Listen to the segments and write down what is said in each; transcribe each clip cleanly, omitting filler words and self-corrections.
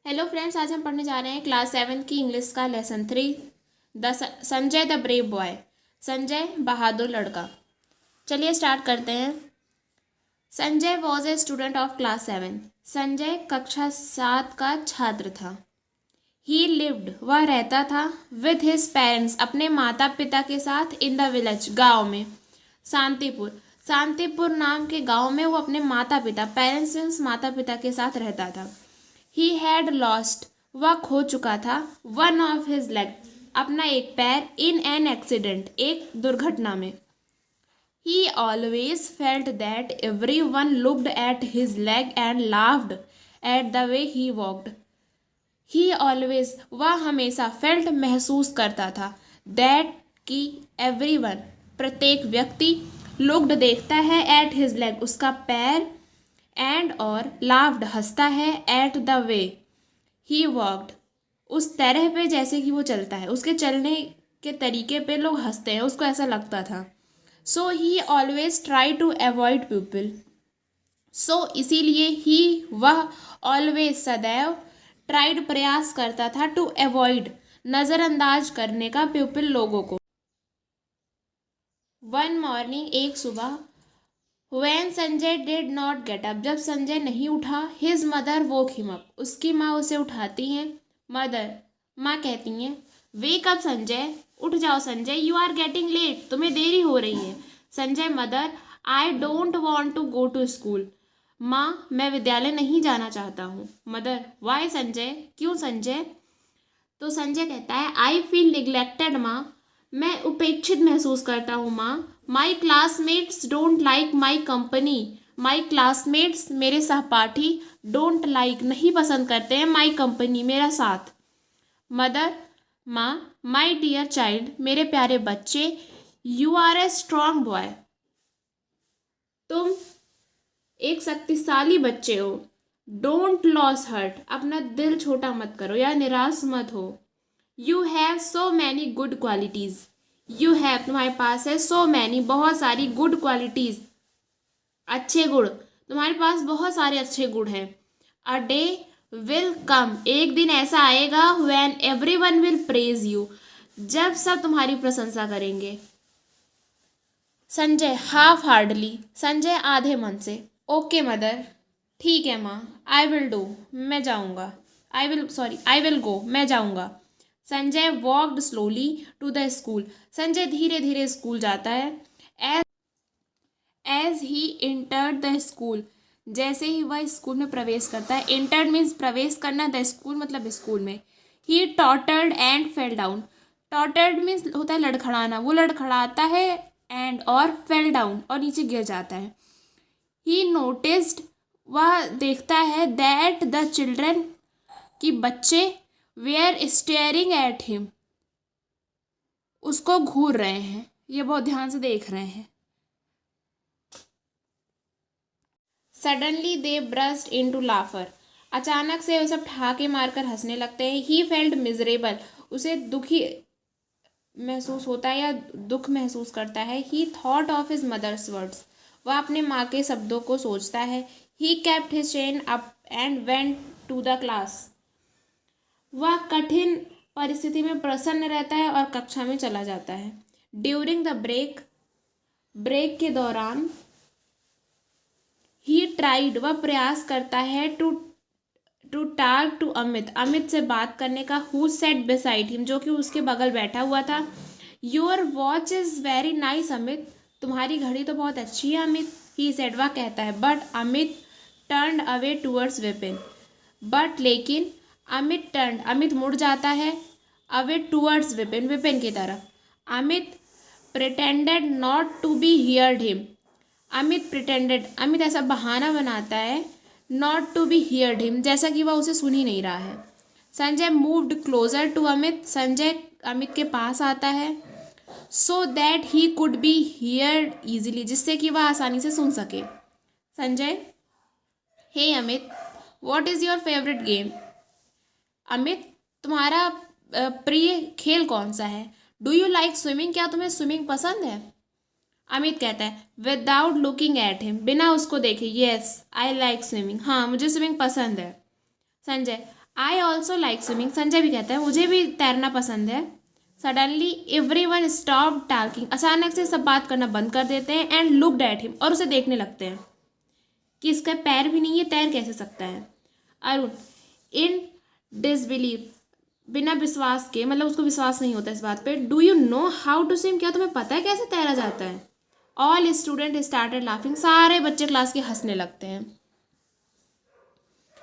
Hello friends, आज हम पढ़ने जा रहे हैं क्लास 7 की इंग्लिश का lesson 3 the Sanjay the brave boy. Sanjay बहादुर लड़का। चलिए स्टार्ट करते हैं। Sanjay was a student of class 7। Sanjay कक्षा 7 का छात्र था। ही लिव्ड, वह रहता था, विद हिज पेरेंट्स, अपने माता पिता के साथ, इन द विलेज, गाँव में। शांतिपुर, शांतिपुर नाम के गाँव में वो अपने माता पिता, पेरेंट्स मीन्स माता पिता के साथ रहता था। ही हैड लॉस्ट, वह खो चुका था, वन ऑफ हिज लेग, अपना एक पैर, इन एन एक्सीडेंट, एक दुर्घटना में। ही always felt that every one looked at his leg and laughed at the way he walked. He always, वह हमेशा, फेल्ट महसूस करता था, दैट कि एवरी वन, प्रत्येक व्यक्ति, लुक्ड देखता है, एट हिज लेग, उसका पैर, एंड और लाफ्ड हंसता है, at the way he walked, उस तरह पे जैसे कि वो चलता है, उसके चलने के तरीके पे लोग हंसते हैं, उसको ऐसा लगता था। So he always try to avoid people, so इसीलिए ही, वह, ऑलवेज, सदैव, ट्राइड, प्रयास करता था, टू अवॉइड, नज़रअंदाज करने का, पीपल, लोगों को। वन मॉर्निंग, एक सुबह, When Sanjay did not get up, जब संजय नहीं उठा, हिज मदर वोक हिम अप, उसकी माँ उसे उठाती हैं। मदर, माँ कहती हैं, वेक अप संजय, उठ जाओ Sanjay, you are getting late, तुम्हें देरी हो रही है। Sanjay, mother, I don't want to go to school, माँ मैं विद्यालय नहीं जाना चाहता हूँ। मदर, वाई संजय, क्यों संजय? तो संजय कहता है, आई फील निग्लेक्टेड माँ, मैं उपेक्षित महसूस करता हूँ माँ। My classmates don't like my company, my classmates, मेरे सहपाठी, डोंट लाइक, नहीं पसंद करते हैं, माई कंपनी, मेरा साथ। मदर, माँ, माई डियर चाइल्ड, मेरे प्यारे बच्चे, you are a strong boy, तुम एक शक्तिशाली बच्चे हो। डोंट लॉस हर्ट, अपना दिल छोटा मत करो या निराश मत हो। You have so many good qualities, you have, तुम्हारे पास है, सो मैनी, बहुत सारी, गुड क्वालिटीज, अच्छे गुण, तुम्हारे पास बहुत सारे अच्छे गुण हैं। अ डे विल कम, एक दिन ऐसा आएगा, when every one will praise you, जब सब तुम्हारी प्रशंसा करेंगे। संजय, हाफ हार्डली, संजय आधे मन से, ओके मदर, ठीक है माँ, आई विल डू, मैं जाऊँगा, आई विल गो, मैं जाऊँगा। Sanjay walked slowly to the school, Sanjay धीरे धीरे स्कूल जाता है। As he entered the school, जैसे ही वह स्कूल में प्रवेश करता है, इंटर्ड मीन्स प्रवेश करना, द स्कूल मतलब स्कूल में। ही टॉटर्ड एंड फेल डाउन, टॉटर्ड मीन्स होता है लड़खड़ाना, वो लड़खड़ाता है, एंड और फेल डाउन, और नीचे गिर जाता है। ही नोटिस्ड, वह देखता है, दैट द चिल्ड्रन, कि बच्चे, वेयर स्टेयरिंग एट हिम, उसको घूर रहे हैं, ये बहुत ध्यान से देख रहे हैं। Suddenly they burst into laughter, अचानक से वे सब ठहाके मारकर हंसने लगते हैं। ही फेल्ट मिजरेबल, उसे दुखी महसूस होता है या दुख महसूस करता है। He thought of his mother's words, वह अपने माँ के शब्दों को सोचता है। He kept his chin up and went to the class, वह कठिन परिस्थिति में प्रसन्न रहता है और कक्षा में चला जाता है। ड्यूरिंग द ब्रेक, ब्रेक के दौरान, ही ट्राइड, वह प्रयास करता है, to talk to Amit, Amit से बात करने का। हु सेट बिसाइड हिम, जो कि उसके बगल बैठा हुआ था। Your watch is very nice Amit, तुम्हारी घड़ी तो बहुत अच्छी है अमित। ही सेड, वह कहता है। But Amit turn away towards Vipin, but लेकिन, अमित टर्न, अमित मुड़ जाता है, अवे टूवर्ड्स विपिन, विपिन की तरफ। Amit pretended not to be heard him, Amit pretended, Amit ऐसा बहाना बनाता है, not to be heard him, जैसा कि वह उसे सुन ही नहीं रहा है। Sanjay moved closer to Amit, Sanjay Amit के पास आता है, so that he could be heard easily, जिससे कि वह आसानी से सुन सके। Sanjay, hey Amit, what is your favourite game, Amit तुम्हारा प्रिय खेल कौन सा है। डू यू लाइक स्विमिंग, क्या तुम्हें स्विमिंग पसंद है। अमित कहता है, विदाउट लुकिंग एट हिम, बिना उसको देखे, येस आई लाइक स्विमिंग, हाँ मुझे स्विमिंग पसंद है। Sanjay, I also like swimming, Sanjay भी कहता है मुझे भी तैरना पसंद है। Suddenly every one stop talking, अचानक से सब बात करना बंद कर देते हैं। एंड लुक्ड एट हिम, और उसे देखने लगते हैं कि इसका पैर भी नहीं है, तैर कैसे सकता है। अरुण इन डिसबिलीव, बिना विश्वास के, मतलब उसको विश्वास नहीं होता इस बात पे। Do you know how to swim, क्या तुम्हें पता है कैसे तैरा जाता है। ऑल स्टूडेंट स्टार्टेड लाफिंग, सारे बच्चे क्लास के हंसने लगते हैं।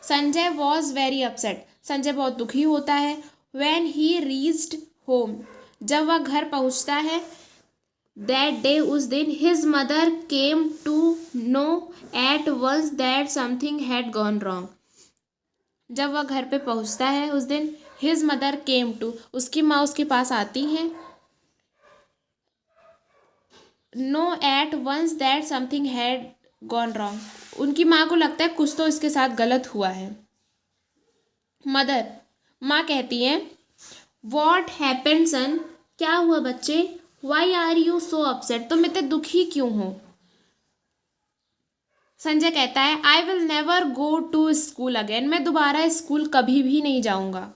Sanjay was very upset, Sanjay बहुत दुखी होता है। व्हेन ही रीच्ड होम, जब वह घर पहुंचता है। दैट डे, उस दिन, his mother came to know at once that something had gone wrong, जब वह घर पे पहुंचता है उस दिन। हिज मदर केम टू, उसकी माँ उसके पास आती हैं। Know at once that something had gone wrong, उनकी माँ को लगता है कुछ तो इसके साथ गलत हुआ है। मदर, माँ कहती है वॉट हैपेंड सन, क्या हुआ बच्चे। Why are you so upset, तुम इतने दुखी क्यों हो। संजय कहता है I will never go to school again, मैं दोबारा स्कूल कभी भी नहीं जाऊंगा।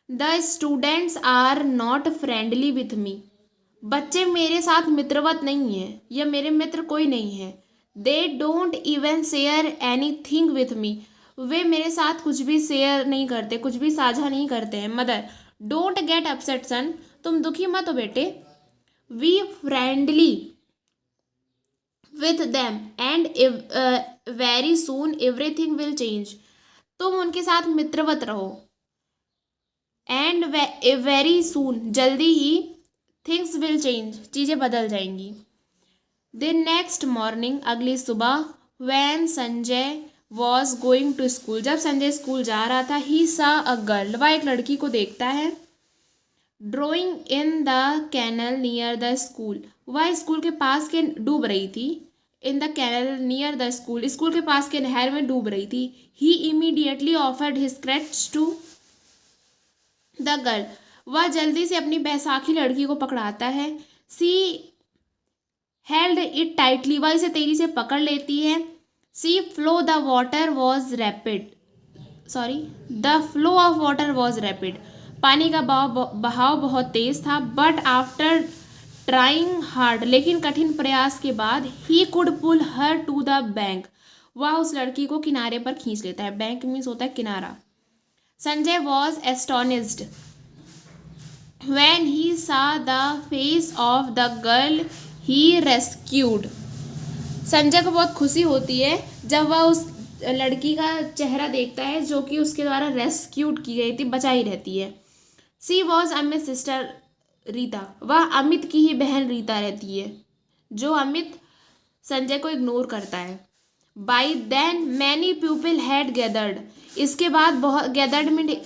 The students are not friendly with me, बच्चे मेरे साथ मित्रवत नहीं है, या मेरे मित्र कोई नहीं है। They don't even share anything with me, वे मेरे साथ कुछ भी शेयर नहीं करते, कुछ भी साझा नहीं करते हैं। Mother don't get upset son, तुम दुखी मत हो बेटे। We friendly with them and very soon everything will change, तुम उनके साथ मित्रवत रहो। एंड वेरी सून, जल्दी ही, थिंग्स विल चेंज, चीज़ें बदल जाएंगी। द नेक्स्ट मॉर्निंग, अगली सुबह। When Sanjay was going to school, जब संजय स्कूल जा रहा था। ही सा अ गर्ल, वह एक लड़की को देखता है। Drowning in the canal near the school, वह स्कूल के पास के डूब रही थी। In the canal near the school, school के पास के नहर में डूब रही थी। He immediately offered his crutch to the girl, वह जल्दी से अपनी बैसाखी लड़की को पकड़ाता है। सी हेल्ड इट टाइटली, वह इसे तेजी से पकड़ लेती है। See flow the water was rapid, the flow of water was rapid, पानी का बहाव बहुत तेज था। बट आफ्टर ट्राइंग हार्ड, लेकिन कठिन प्रयास के बाद। He could pull her to the bank, वह उस लड़की को किनारे पर खींच लेता है। बैंक मीन्स होता है किनारा। Sanjay was astonished when he saw the face of the girl he rescued, Sanjay को बहुत खुशी होती है जब वह उस लड़की का चेहरा देखता है जो कि उसके द्वारा रेस्क्यूड की गई थी, बचाई रहती है। सी वॉज अमित सिस्टर रीता, वह अमित की ही बहन रीता रहती है, जो अमित संजय को इग्नोर करता है। By then many people had gathered, इसके बाद बहुत, गैदर्ड में,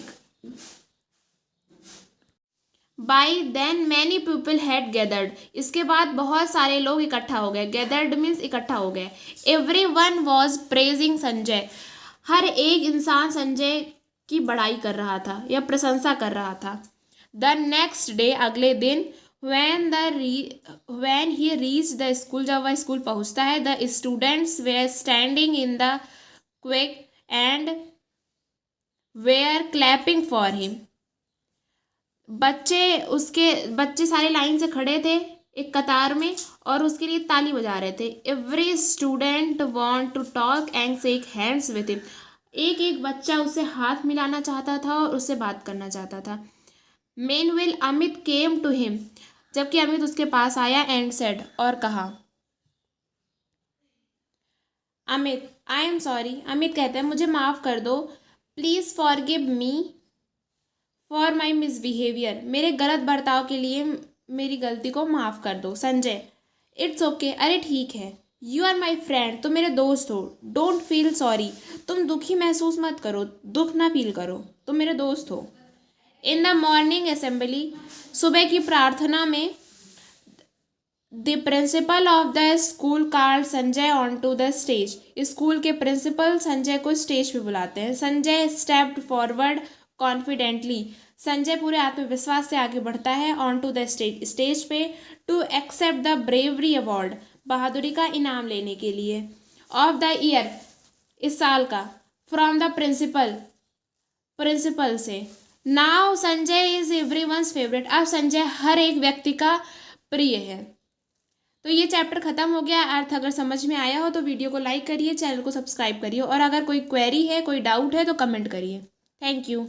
by then many people had gathered, इसके बाद बहुत सारे लोग इकट्ठा हो गए। गैदर्ड मीन्स इकट्ठा हो गए। Everyone was praising Sanjay, हर एक इंसान संजय की बड़ाई कर रहा था या प्रशंसा कर रहा था। द नेक्स्ट डे, अगले दिन। When he reach the school, जब वह स्कूल पहुंचता है। The students were standing in the queue and were clapping for him, बच्चे सारे लाइन से खड़े थे एक कतार में और उसके लिए ताली बजा रहे थे। Every student want to talk and shake hands with him, एक एक बच्चा उससे हाथ मिलाना चाहता था और उससे बात करना चाहता था। मेनविल अमित केम टू हिम, जबकि अमित उसके पास आया। एंड सेड, और कहा। Amit I am sorry, Amit कहते हैं मुझे माफ़ कर दो। Please forgive me for my misbehaviour, मेरे गलत बर्ताव के लिए मेरी गलती को माफ़ कर दो। संजय इट्स ओके, अरे ठीक है। यू आर माई फ्रेंड, तुम मेरे दोस्त हो। डोंट फील सॉरी, तुम दुखी महसूस मत करो, दुख ना फील करो, तुम मेरे दोस्त हो। इन द मॉर्निंग असेंबली, सुबह की प्रार्थना में। The principal of the school called Sanjay on to the stage, स्कूल के प्रिंसिपल संजय को स्टेज पे बुलाते हैं। Sanjay stepped forward confidently, Sanjay पूरे आत्मविश्वास से आगे बढ़ता है। On to the stage, stage पे। To accept the bravery award, बहादुरी का इनाम लेने के लिए। ऑफ द ईयर, इस साल का। फ्रॉम द प्रिंसिपल, प्रिंसिपल से। Now Sanjay is everyone's favourite, अब संजय हर एक व्यक्ति का प्रिय है। तो ये चैप्टर खत्म हो गया। अर्थ अगर समझ में आया हो तो वीडियो को लाइक करिए, चैनल को सब्सक्राइब करिए, और अगर कोई क्वेरी है, कोई डाउट है तो कमेंट करिए। Thank you.